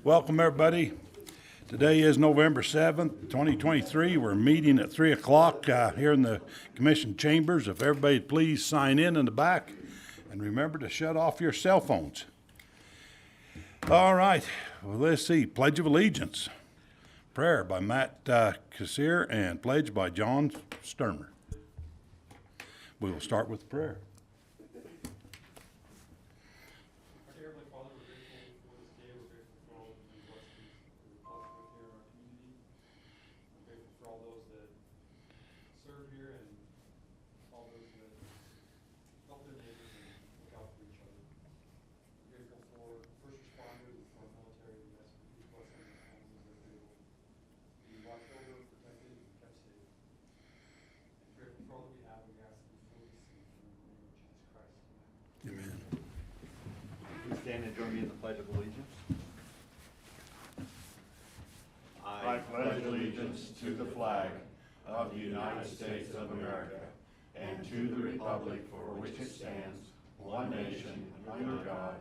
Welcome, everybody. Today is November 7th, 2023. We're meeting at 3 o'clock here in the Commission chambers. If everybody please sign in the back, and remember to shut off your cell phones. All right, well, let's see. Pledge of Allegiance. Prayer by Matt Kassir and pledge by John Sturmer. We will start with prayer. Stand and join me in the Pledge of Allegiance. I pledge allegiance to the flag of the United States of America and to the republic for which it stands, one nation, under God,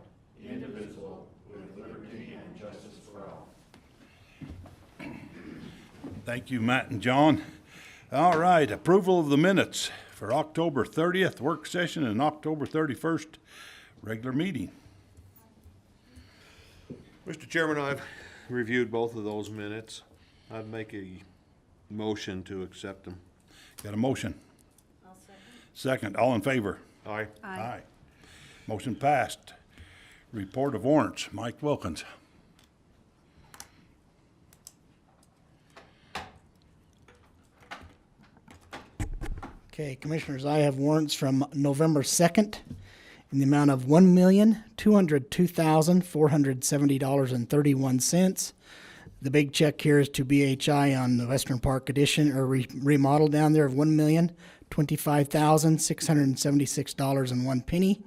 indivisible, with liberty and justice for all. Thank you, Matt and John. All right, approval of the minutes for October 30th work session and October 31st regular meeting. Mr. Chairman, I've reviewed both of those minutes. I'd make a motion to accept them. Got a motion? I'll second. Second, all in favor? Aye. Aye. Motion passed. Report of warrants, Mike Wilkins. Okay, Commissioners, I have warrants from November 2nd in the amount of $1,202,470.31. The big check here is to BHI on the Western Park addition or remodel down there of $1,025,676.01.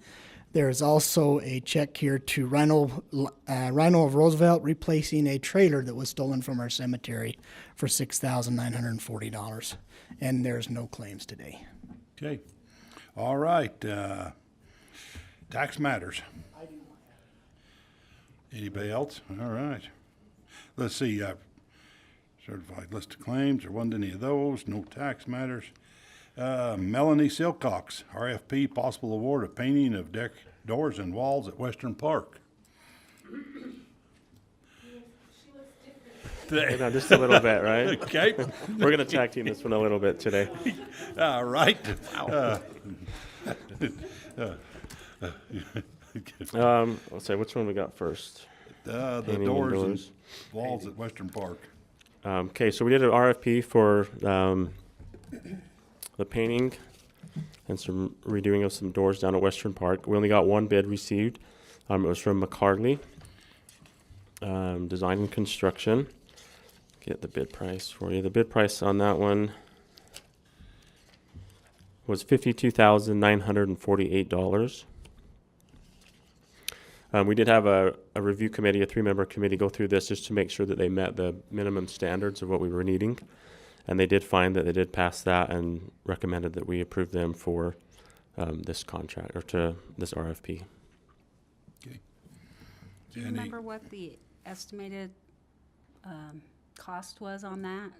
There is also a check here to Rhino of Roosevelt replacing a trailer that was stolen from our cemetery for $6,940. And there's no claims today. Okay. All right. Tax matters. I do not have Anybody else? All right. Let's see. Certified list of claims. There wasn't any of those. No tax matters. Melanie Silcox, RFP, possible award of painting of deck doors and walls at Western Park. You know, just a little bit, right? Okay. We're going to tag team this one a little bit today. All right. Let's say which one we got first. The Painting doors and windows. walls at Western Park. Okay, so we did an RFP for the painting and some redoing of some doors down at Western Park. We only got one bid received. It was from McCarley Design and Construction. Get the bid price for you. The bid price on that one was $52,948. We did have a review committee, a 3-member committee, go through this just to make sure that they met the minimum standards of what we were needing. And they did find that they did pass that and recommended that we approve them for this contract or to this RFP. Okay. Do you remember what the estimated cost was on that?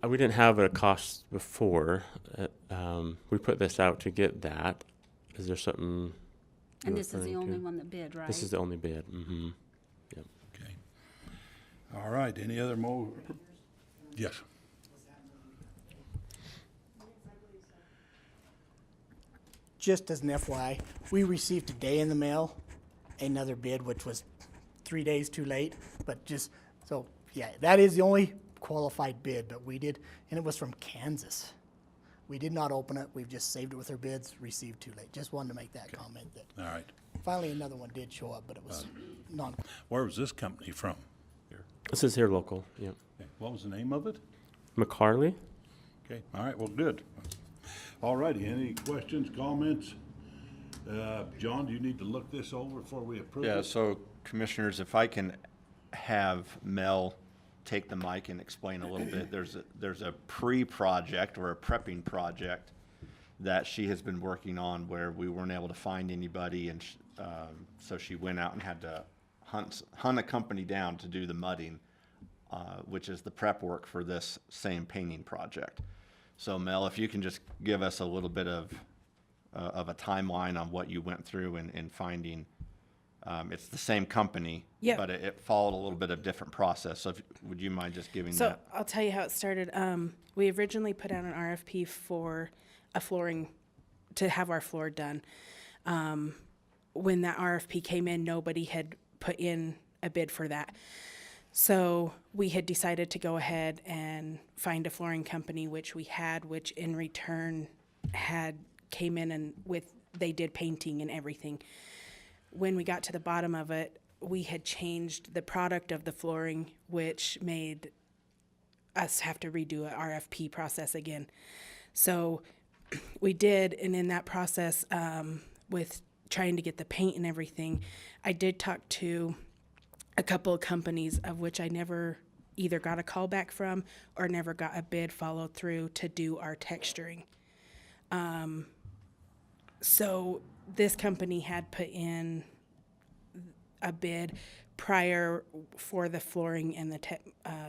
We didn't have a cost before. We put this out to get that. Is there something? And this is the referring only to? one that bid, right? This is the only bid. Mm-hmm. Yep. Okay. All right. Any other Yes. Just as an FYI, we received today in the mail another bid, which was 3 days too late, but just, so, yeah, that is the only qualified bid, but we did, and it was from Kansas. We did not open it, we've just saved it with our bids, received too late. Just wanted to make that comment that All right. finally another one did show up, but it was non. Where was this company from? Here. This is here local. Yep. Okay. What was the name of it? McCarley. Okay. All right. Well, good. All righty. Any questions, comments? John, do you need to look this over before we approve Yeah, it? so Commissioners, if I can have Mel take the mic and explain a little bit. There's a pre-project or a prepping project that she has been working on where we weren't able to find anybody, and so she went out and had to hunt a company down to do the mudding, which is the prep work for this same painting project. So Mel, if you can just give us a little bit of a timeline on what you went through in finding, it's the same company, Yeah. but it followed a little bit of different process. So would you mind just giving So that? I'll tell you how it started. We originally put out an RFP for a flooring, to have our floor done. When that RFP came in, nobody had put in a bid for that. So we had decided to go ahead and find a flooring company, which we had, which in return came in and they did painting and everything. When we got to the bottom of it, we had changed the product of the flooring, which made us have to redo an RFP process again. So we did, and in that process, with trying to get the paint and everything, I did talk to a couple of companies, of which I never either got a call back from or never got a bid followed through to do our texturing. So this company had put in a bid prior for the flooring and the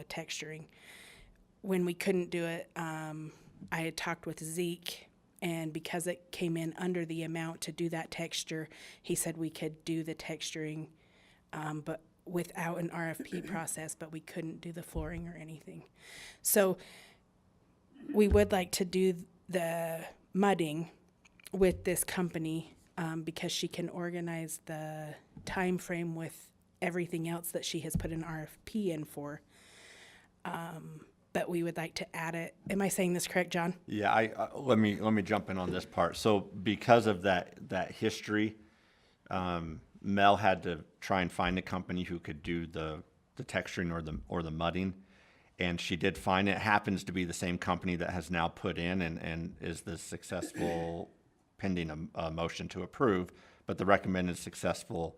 texturing. When we couldn't do it, I had talked with Zeke, and because it came in under the amount to do that texture, he said we could do the texturing, but without an RFP process, but we couldn't do the flooring or anything. So we would like to do the mudding with this company, because she can organize the time frame with everything else that she has put an RFP in for. But we would like to add it. Am I saying this correct, John? Yeah, let me jump in on this part. So because of that history, Mel had to try and find a company who could do the texturing or the mudding, and she did find it. It happens to be the same company that has now put in and is the successful pending a motion to approve, but the recommended successful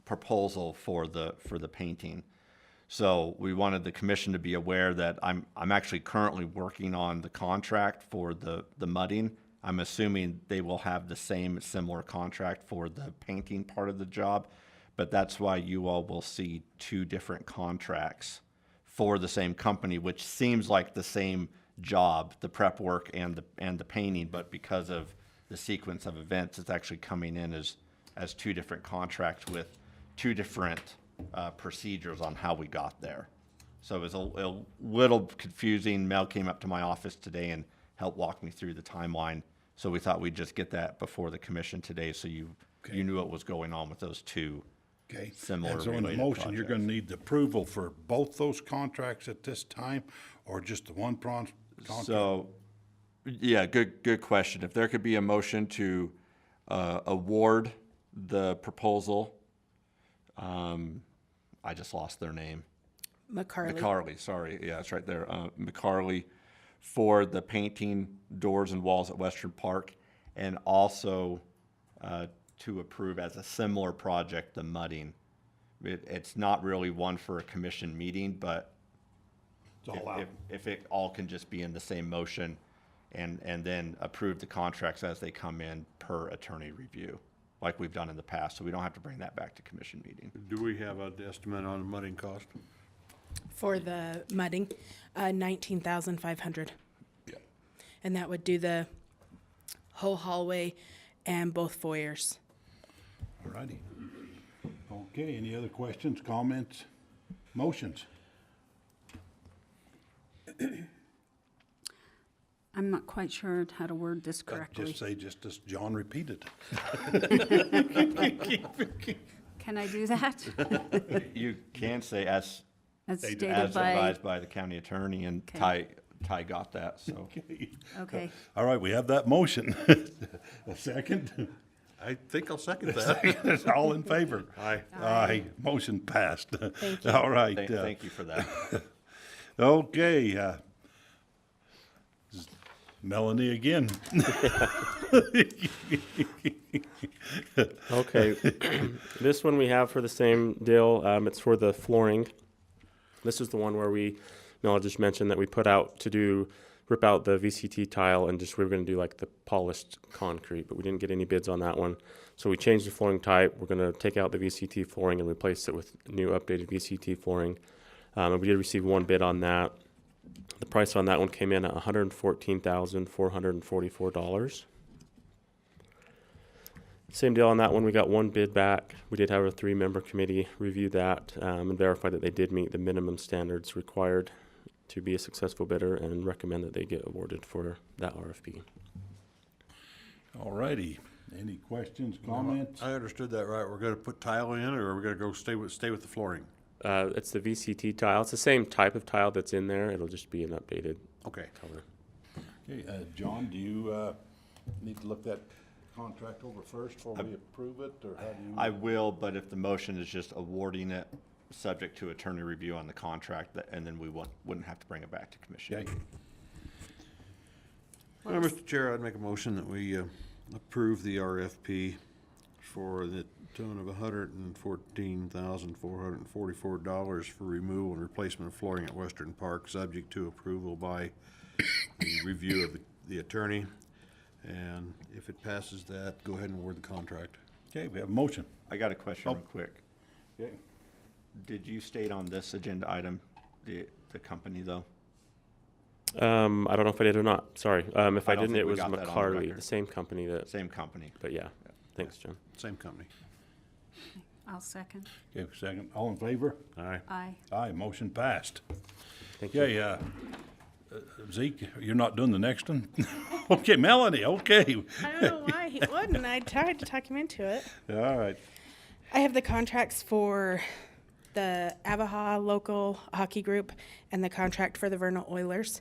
proposal for the painting. So we wanted the commission to be aware that I'm actually currently working on the contract for the mudding. I'm assuming they will have the similar contract for the painting part of the job, but that's why you all will see two different contracts for the same company, which seems like the same job, the prep work and the painting, but because of the sequence of events, it's actually coming in as two different contracts with two different procedures on how we got there. So it was a little confusing. Mel came up to my office today and helped walk me through the timeline. So we thought we'd just get that before the commission today, so you knew what was going on with those two similar And so in the related motion, you're gonna projects. need the approval for both those contracts at this time, or just the one contract? So, yeah, good question. If there could be a motion to award the proposal, I just lost their name. McCarley, sorry. Yeah, it's right there. McCarley for the painting doors and walls at Western Park, and also to approve as a similar project, the mudding. It's not really one for a commission meeting, but It's all out. if it all can just be in the same motion and then approve the contracts as they come in per attorney review, like we've done in the past, so we don't have to bring that back to commission meeting. Do we have an estimate on the mudding cost? For the mudding, $19,500. Yeah. And that would do the whole hallway and both foyers. All righty. Okay, any other questions, comments, motions? I'm not quite sure how to word this correctly. Just say, just as John repeated. Can I do that? You can say as As stated by, advised by the county attorney, and Okay. Ty got that, so. okay. All right, we have that motion. A second? I think I'll second that. All in favor? Aye. Aye, motion passed. Thank you. All right. Thank you for that. Okay, Melanie again. Okay, this one we have for the same deal, it's for the flooring. This is the one where Mel just mentioned that we put out to do rip out the VCT tile and we were going to do like the polished concrete, but we didn't get any bids on that one. So we changed the flooring type. We're going to take out the VCT flooring and replace it with new updated VCT flooring. And we did receive one bid on that. The price on that one came in at $114,444. Same deal on that one. We got one bid back. We did have a 3-member committee review that and verify that they did meet the minimum standards required to be a successful bidder and recommend that they get awarded for that RFP. All righty. Any questions, comments? I understood that right. We're gonna put tile in, or we're gonna go stay with the flooring? It's the VCT tile. It's the same type of tile that's in there. It'll just be an updated Okay. color. Okay, John, do you need to look that contract over first before we approve it, or how do you? I will, but if the motion is just awarding it, subject to attorney review on the contract, and then we wouldn't have to bring it back to commission. Okay. Mr. Chair, I'd make a motion that we approve the RFP for the tone of $114,444 for removal and replacement of flooring at Western Park, subject to approval by the review of the attorney. And if it passes that, go ahead and award the contract. Okay, we have a motion. I got a question real quick. Okay. Did you state on this agenda item the company though? I don't know if I did or not. Sorry. If I don't didn't, think it we was got that on the McCarley, record. the same company that. Same company. But yeah, thanks, John. Same company. I'll second. Okay, second. All in favor? Aye. Aye. Aye, motion passed. Thank you. Okay, Zeke, you're not doing the next one? Okay, Melanie, okay. I don't know why he wouldn't. I tried to talk him into it. All right. I have the contracts for the AVAHA local hockey group and the contract for the Vernal Oilers.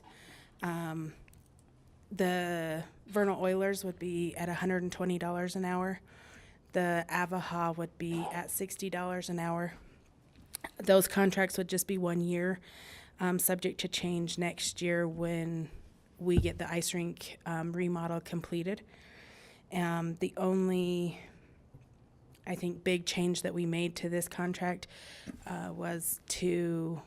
The Vernal Oilers would be at $120 an hour. The AVAHA would be at $60 an hour. Those contracts would just be 1 year, subject to change next year when we get the ice rink remodel completed. The only, I think, big change that we made to this contract was to,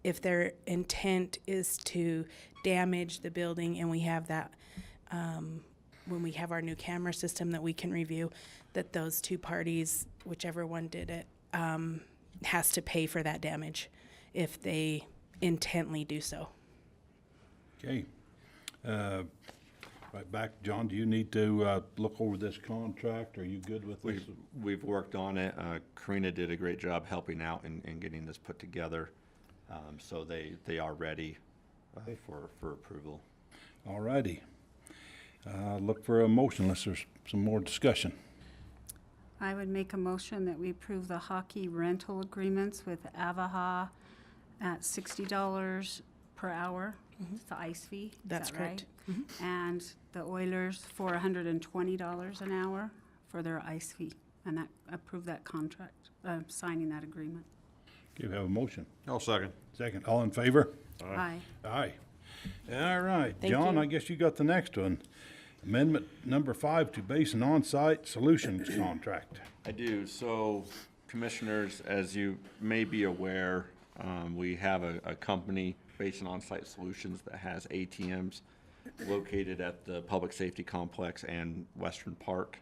if their intent is to damage the building, and we have that when we have our new camera system that we can review, that those two parties, whichever one did it, has to pay for that damage if they intently do so. Okay. Right back, John, do you need to look over this contract? Are you good with this? We've worked on it. Karina did a great job helping out in getting this put together. So they are ready for approval. All righty. Look for a motion unless there's some more discussion. I would make a motion that we approve the hockey rental agreements with AVAHA at $60 per hour. It's the ice fee. Is That's that correct. right? And the Oilers for $120 an hour for their ice fee. And that, approve that contract, signing that agreement. Okay, we have a motion. I'll second. Second, all in favor? Aye. Aye. All right, Thank John, you. I guess you got the next one. Amendment number 5 to BASIN on-site solutions contract. I do. So, commissioners, as you may be aware, we have a company, BASIN On-Site Solutions, that has ATMs located at the Public Safety Complex and Western Park.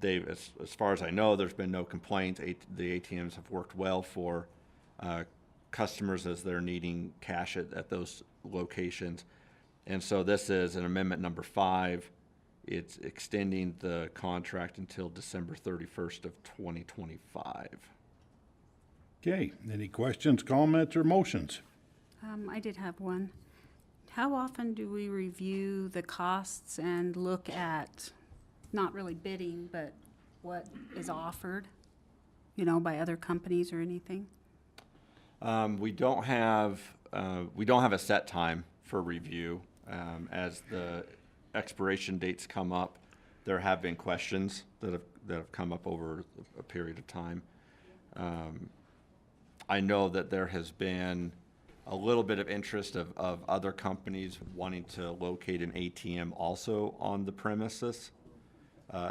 They've, as far as I know, there's been no complaints. The ATMs have worked well for customers as they're needing cash at those locations. And so this is an amendment number 5. It's extending the contract until December 31st of 2025. Okay, any questions, comments, or motions? I did have one. How often do we review the costs and look at, not really bidding, but what is offered, by other companies or anything? We don't have a set time for review. As the expiration dates come up, there have been questions that have come up over a period of time. I know that there has been a little bit of interest of other companies wanting to locate an ATM also on the premises.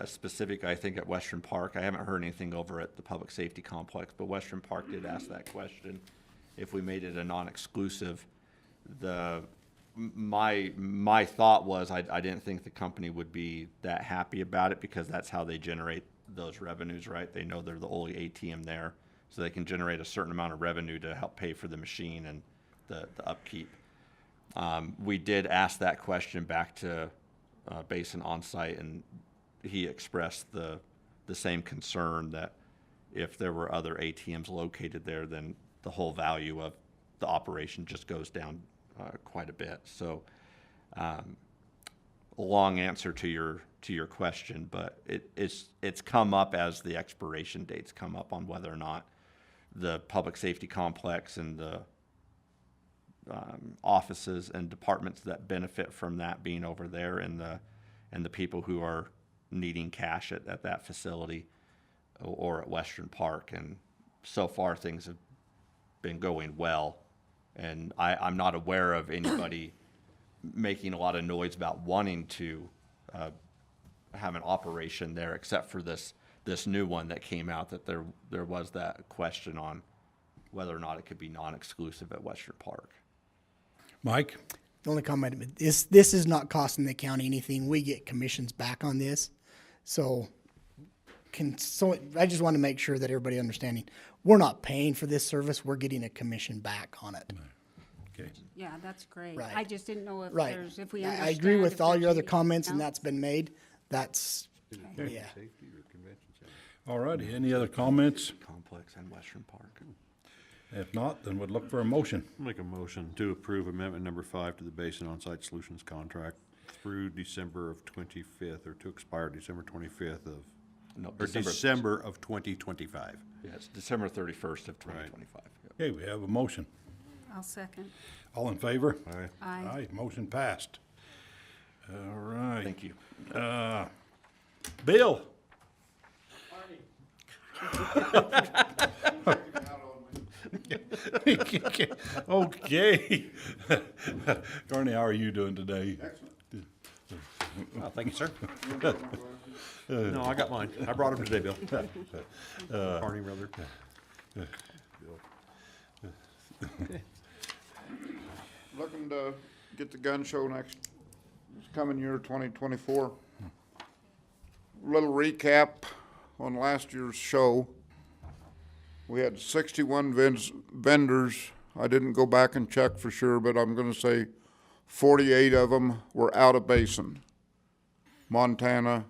Specific, I think, at Western Park. I haven't heard anything over at the Public Safety Complex, but Western Park did ask that question. If we made it a non-exclusive, the my thought was I didn't think the company would be that happy about it because that's how they generate those revenues, right? They know they're the only ATM there, so they can generate a certain amount of revenue to help pay for the machine and the upkeep. We did ask that question back to BASIN on site, and he expressed the same concern that if there were other ATMs located there, then the whole value of the operation just goes down quite a bit. So, long answer to your question, but it's come up as the expiration dates come up on whether or not the public safety complex and the offices and departments that benefit from that being over there, and the people who are needing cash at that facility or at Western Park. And so far things have been going well, and I'm not aware of anybody making a lot of noise about wanting to have an operation there, except for this new one that came out, that there was that question on whether or not it could be non-exclusive at Western Park. Mike? The only comment is this is not costing the county anything. We get commissions back on this. So I just want to make sure that everybody understanding, we're not paying for this service, we're getting a commission back on it. Okay. Yeah, that's great. Right. I just didn't know if Right. if we I understand. agree with if all there's your other anything comments, and else. that's been made. That's, yeah. All righty, any other comments? Complex and Western Park. If not, then we'd look for a motion. Make a motion to approve amendment number 5 to the BASIN On-Site Solutions contract through December of 25th, or to expire December 25th of, No, or December of 2025. Yeah, it's December 31st of 2025. Yep. Okay, we have a motion. I'll second. All in favor? Aye. Aye. Aye, motion passed. All right. Thank you. Bill? Okay. Carney, how are you doing today? Oh, thank you, sir. No, I got mine. I brought them today, Bill. Barney, rather. Looking to get the gun show next, this coming year, 2024. Little recap on last year's show. We had 61 vendors. I didn't go back and check for sure, but I'm gonna say 48 of them were out of BASIN. Montana,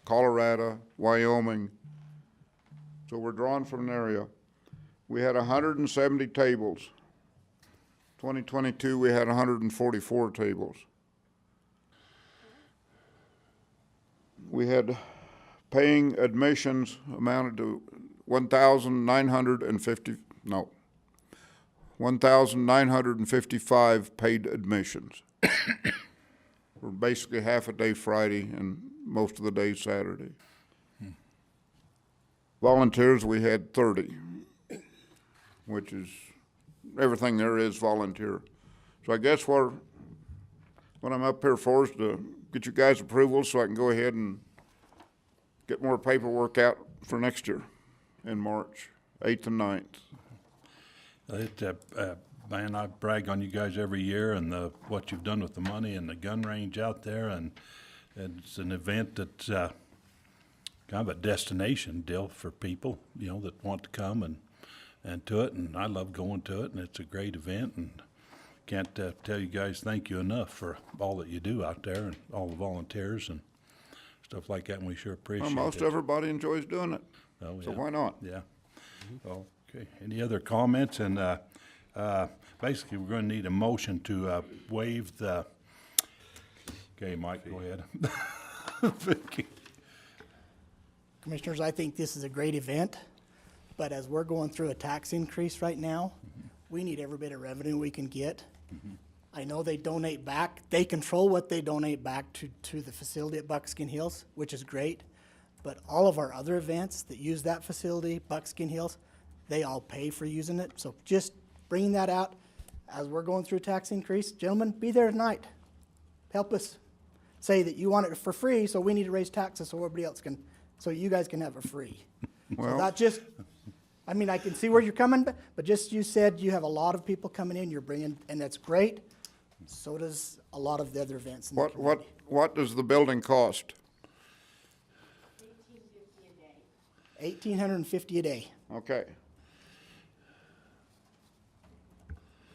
Colorado, Wyoming. So we're drawing from an area. We had 170 tables. 2022, we had 144 tables. We had paying admissions amounted to 1,955 paid admissions. We're basically half a day Friday and most of the day Saturday. Volunteers, we had 30, which is everything there is volunteer. So I guess what I'm up here for is to get you guys' approval so I can go ahead and get more paperwork out for next year in March, 8th and 9th. Man, I brag on you guys every year and what you've done with the money and the gun range out there, and it's an event that's kind of a destination deal for people, that want to come and to it, and I love going to it, and it's a great event, and can't tell you guys thank you enough for all that you do out there and all the volunteers and stuff like that, and we sure appreciate Well, it. most everybody enjoys doing it, Oh, so yeah. why not? Yeah. Okay. Any other comments? And basically, we're going to need a motion to waive the. Okay, Mike, go ahead. Commissioners, I think this is a great event, but as we're going through a tax increase right now, we need every bit of revenue we can get. I know they donate back. They control what they donate back to the facility at Buckskin Hills, which is great. But all of our other events that use that facility, Buckskin Hills, they all pay for using it. So just bringing that out as we're going through a tax increase. Gentlemen, be there tonight. Help us say that you want it for free, so we need to raise taxes so everybody else can, so you guys can have it free. So Well- not just, I mean, I can see where you're coming, but just you said you have a lot of people coming in, you're bringing, and that's great. So does a lot of the other events in the What, community. what does the building cost? $1,850 a day. Okay.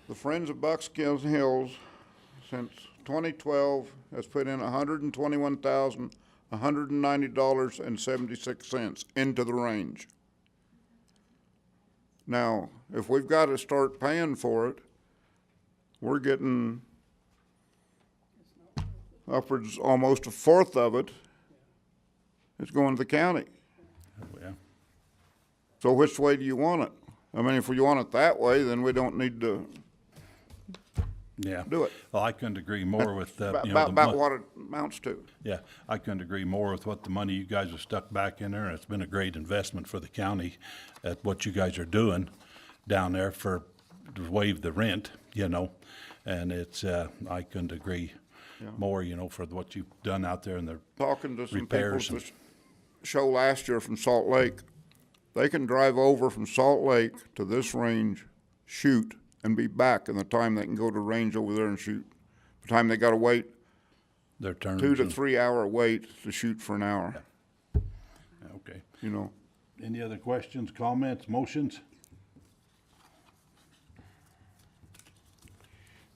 The Friends of Buckskin Hills, since 2012, has put in $121,190.76 into the range. Now, if we've got to start paying for it, we're getting upwards almost a fourth of it is going to the county. Yeah. So which way do you want it? I mean, if you want it that way, then we don't need to Yeah. do it. Well, I couldn't agree more with, About, you know, about what it amounts to. yeah, I couldn't agree more with what the money you guys have stuck back in there. It's been a great investment for the county at what you guys are doing down there to waive the rent, you know. And it's, I couldn't agree more, you know, for what you've done out there and the Talking to some people repairs. at the show last year from Salt Lake, they can drive over from Salt Lake to this range, shoot, and be back in the time they can go to range over there and shoot. The time they gotta wait, Their turns. 2 to and- 3 hour wait to shoot for an hour, Okay. you know. Any other questions, comments, motions?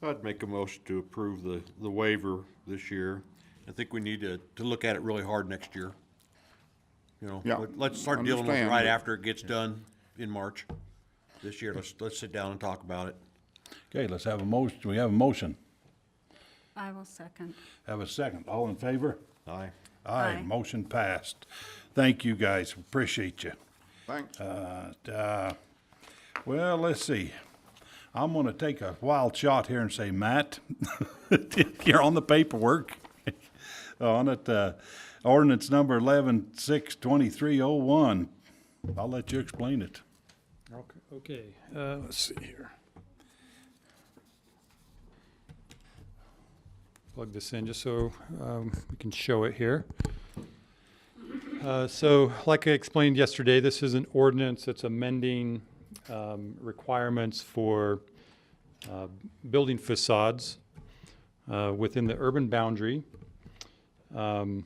I'd make a motion to approve the waiver this year. I think we need to look at it really hard next year. You know, Yeah, let's start dealing with it understand, right but- after it gets done in March. This year, let's sit down and talk about it. Okay, let's have a motion. We have a motion. I will second. Have a second. All in favor? Aye. Aye. Aye. Motion passed. Thank you, guys. Appreciate you. Thanks. Well, let's see. I'm gonna take a wild shot here and say, Matt, you're on the paperwork. On it, ordinance number 11-6-2301. I'll let you explain it. Okay, let's see here. Plug this in just so we can show it here. So like I explained yesterday, this is an ordinance that's amending requirements for building facades within the urban boundary. And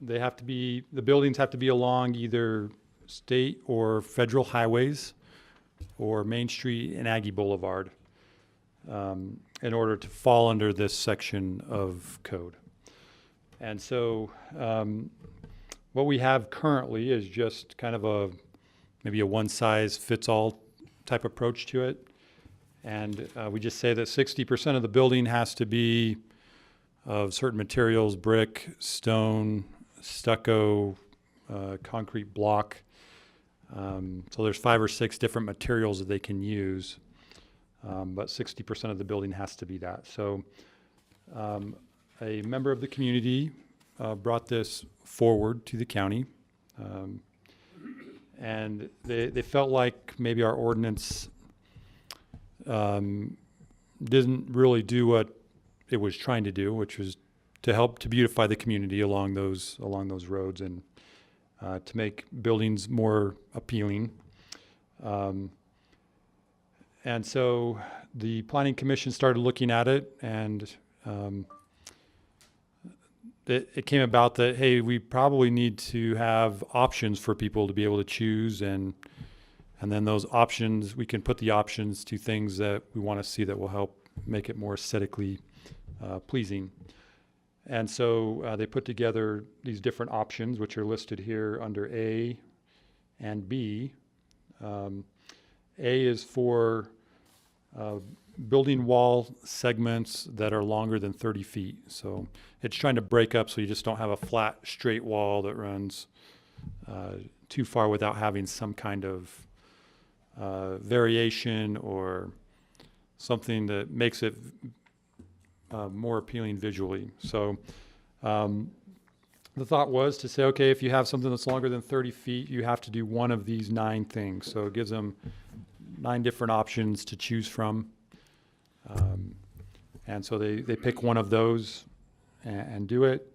they have to be, the buildings have to be along either state or federal highways or Main Street and Aggie Boulevard in order to fall under this section of code. And so what we have currently is just kind of maybe a one-size-fits-all type approach to it. And we just say that 60% of the building has to be of certain materials: brick, stone, stucco, concrete block. So there's 5 or 6 different materials that they can use, but 60% of the building has to be that. So a member of the community brought this forward to the county, and they felt like maybe our ordinance didn't really do what it was trying to do, which was to help to beautify the community along those roads and to make buildings more appealing. And so the Planning Commission started looking at it, and it came about that, hey, we probably need to have options for people to be able to choose, and then those options, we can put the options to things that we want to see that will help make it more aesthetically pleasing. And so they put together these different options, which are listed here under A and B. A is for building wall segments that are longer than 30 feet. So it's trying to break up so you just don't have a flat, straight wall that runs too far without having some kind of variation or something that makes it more appealing visually. So the thought was to say, okay, if you have something that's longer than 30 feet, you have to do one of these 9 things. So it gives them 9 different options to choose from. And so they pick one of those and do it.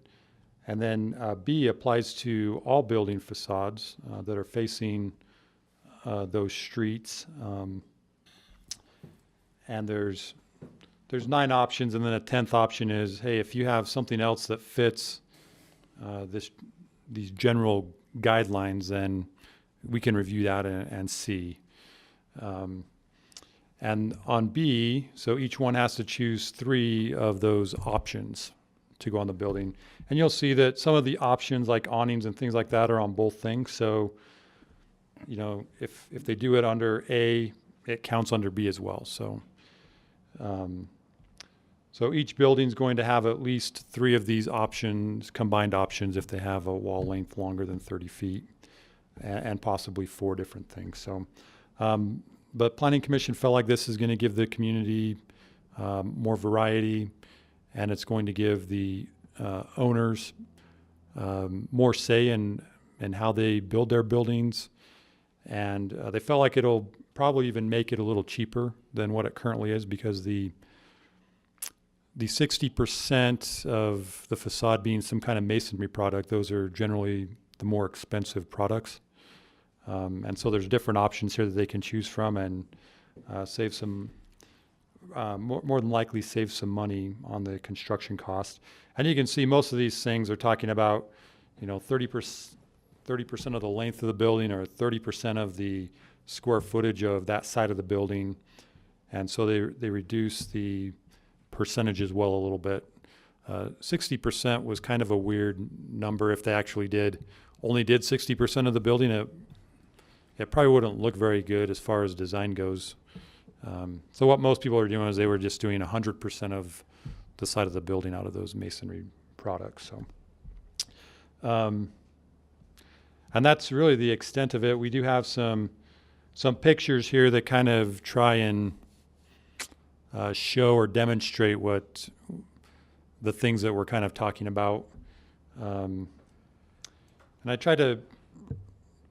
And then B applies to all building facades that are facing those streets. And there's there's 9 options, and then a 10th option is, hey, if you have something else that fits these general guidelines, then we can review that and see. And on B, so each one has to choose 3 of those options to go on the building. And you'll see that some of the options like awnings and things like that are on both things. So, you know, if they do it under A, it counts under B as well. So, so each building's going to have at least 3 of these options, combined options, if they have a wall length longer than 30 feet, and possibly 4 different things. So, but Planning Commission felt like this is going to give the community more variety, and it's going to give the owners more say in how they build their buildings. And they felt like it'll probably even make it a little cheaper than what it currently is, because the 60% of the facade being some kind of masonry product, those are generally the more expensive products. And so there's different options here that they can choose from, and save some, more than likely save some money on the construction cost. And you can see most of these things are talking about, you know, 30% of the length of the building, or 30% of the square footage of that side of the building. And so they reduce the percentages well a little bit. 60% was kind of a weird number. If they actually only did 60% of the building, it probably wouldn't look very good as far as design goes. So what most people are doing is they were just doing 100% of the side of the building out of those masonry products. So, and that's really the extent of it. We do have some pictures here that kind of try and show or demonstrate what the things that we're kind of talking about. And I try to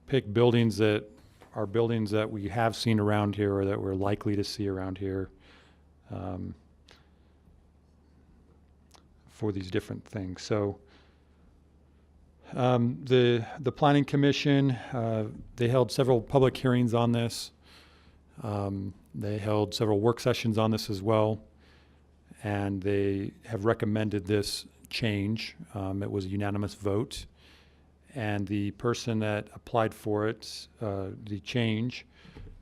pick buildings that are buildings that we have seen around here, or that we're likely to see around here, for these different things. So the Planning Commission, they held several public hearings on this. They held several work sessions on this as well, and they have recommended this change. It was a unanimous vote. And the person that applied for it, the change,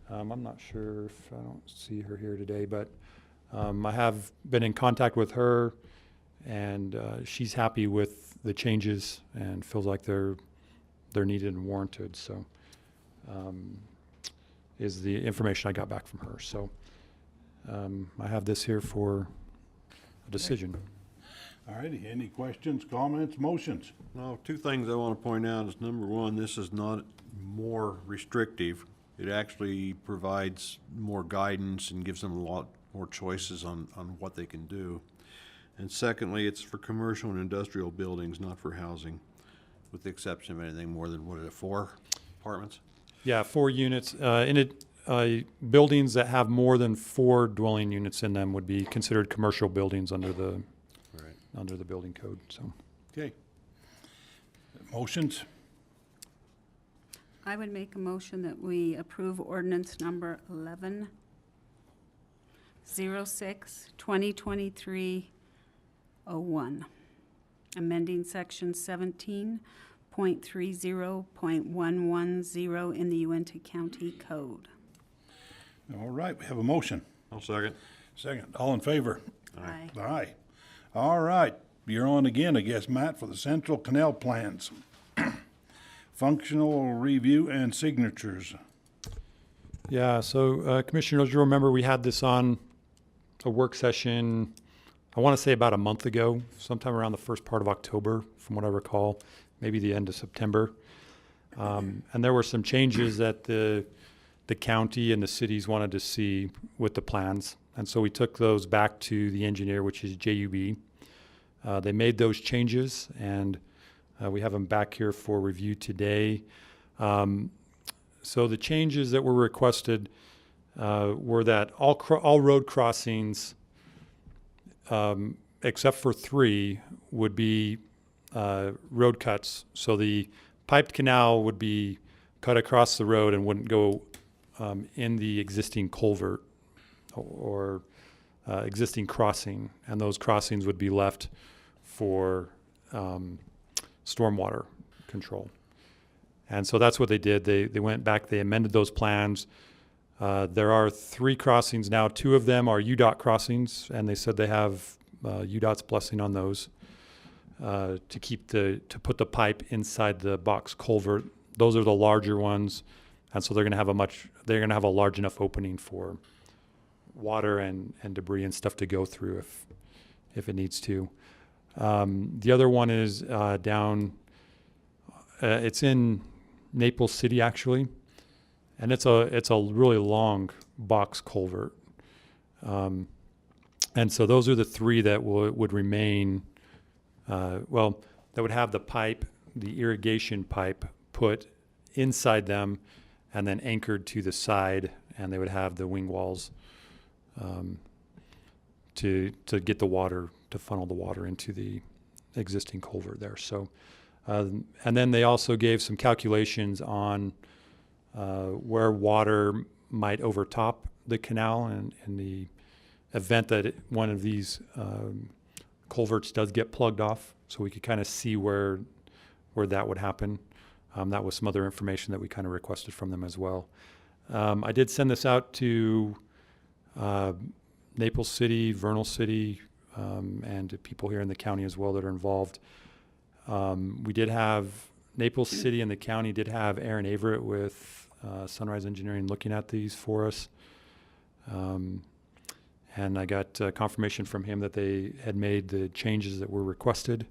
I'm not sure if I don't see her here today, but I have been in contact with her, and she's happy with the changes and feels like they're needed and warranted. So is the information I got back from her. So I have this here for a decision. All righty, any questions, comments, motions? Now, 2 things I want to point out is, number 1, this is not more restrictive. It actually provides more guidance and gives them a lot more choices on what they can do. And secondly, it's for commercial and industrial buildings, not for housing, with the exception of anything more than, what is it, 4 apartments? Yeah, 4 units. Buildings that have more than 4 dwelling units in them would be considered commercial buildings under the building code. So, Okay. Motions? I would make a motion that we approve ordinance number 1106/2023-01, amending section 17.30.110 in the Uintah County Code. All right, we have a motion. I'll second. Second, all in favor? Aye. Aye. All right, you're on again, I guess, Matt, for the Central Canal plans. Functional review and signatures. yeah, so Commissioners, you remember we had this on a work session, I want to say about a month ago, sometime around the first part of October, from what I recall, maybe the end of September. And there were some changes that the county and the cities wanted to see with the plans. And so we took those back to the engineer, which is JUB. They made those changes, and we have them back here for review today. So the changes that were requested were that all road crossings, except for 3, would be road cuts. So the piped canal would be cut across the road and wouldn't go in the existing culvert or existing crossing, and those crossings would be left for stormwater control. And so that's what they did. They went back, they amended those plans. There are 3 crossings now. 2 of them are UDOT crossings, and they said they have UDOT's blessing on those to put the pipe inside the box culvert. Those are the larger ones, and so they're going to have a large enough opening for water and debris and stuff to go through if it needs to. The other one is down. It's in Naples City actually, and it's a really long box culvert. And so those are the 3 that would remain. That would have the pipe, the irrigation pipe, put inside them, and then anchored to the side, and they would have the wing walls to get the water, to funnel the water into the existing culvert there. So, and then they also gave some calculations on where water might overtop the canal, and in the event that one of these culverts does get plugged off, so we could kind of see where that would happen. That was some other information that we kind of requested from them as well. I did send this out to Naples City, Vernal City, and to people here in the county as well that are involved. We did have Naples City and the county did have Aaron Averett with Sunrise Engineering looking at these for us. And I got confirmation from him that they had made the changes that were requested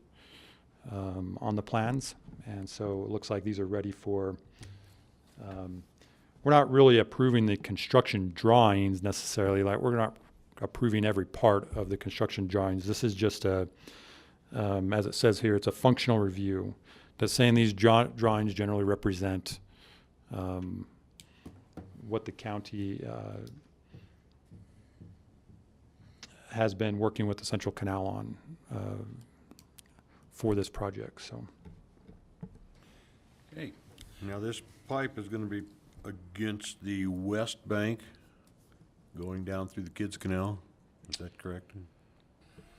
on the plans. And so it looks like these are ready for, we're not really approving the construction drawings necessarily. Like, we're not approving every part of the construction drawings. This is just as it says here, it's a functional review. That's saying these drawings generally represent what the county has been working with the Central Canal on for this project. So, Okay. Now, this pipe is gonna be against the west bank, going down through the Kids Canal. Is that correct?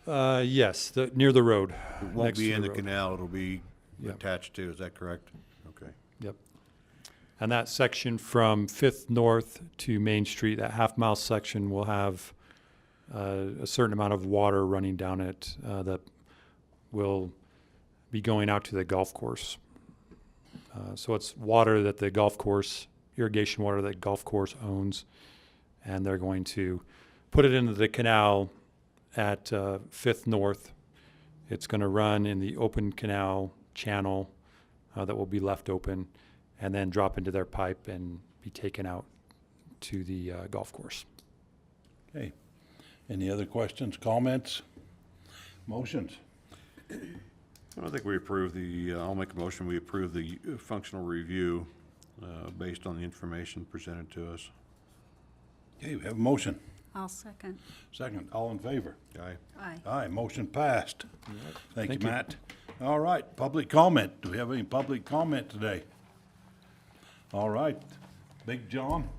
yes, near the road. It won't next be to in the road. canal, it'll be Yep. attached to, is that correct? Okay. Yep. And that section from 5th North to Main Street, that half-mile section will have a certain amount of water running down it that will be going out to the golf course. So it's water that the golf course, irrigation water that golf course owns, and they're going to put it into the canal at 5th North. It's going to run in the open canal channel that will be left open, and then drop into their pipe and be taken out to the golf course. Okay. Any other questions, comments, motions? I think we approve I'll make a motion, we approve the functional review based on the information presented to us. Okay, we have a motion. I'll second. Second, all in favor? Aye. Aye. Aye, motion passed. Thank you, Thank you. Matt. All right, public comment. Do we have any public comment today? All right, Big John?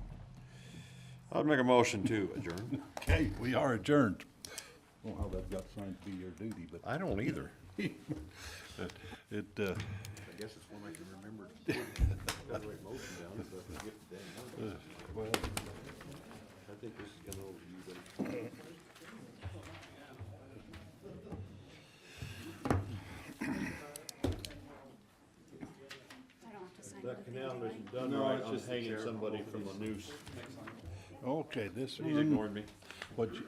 I'd make a motion to adjourn. Okay, we are adjourned. I don't know how that got signed to be your duty, but I don't either. it, I guess it's one I can remember. well, I think this is gonna overview them. That canal isn't done right, I'm hanging somebody from a noose. okay, this He's one, ignored me. what you,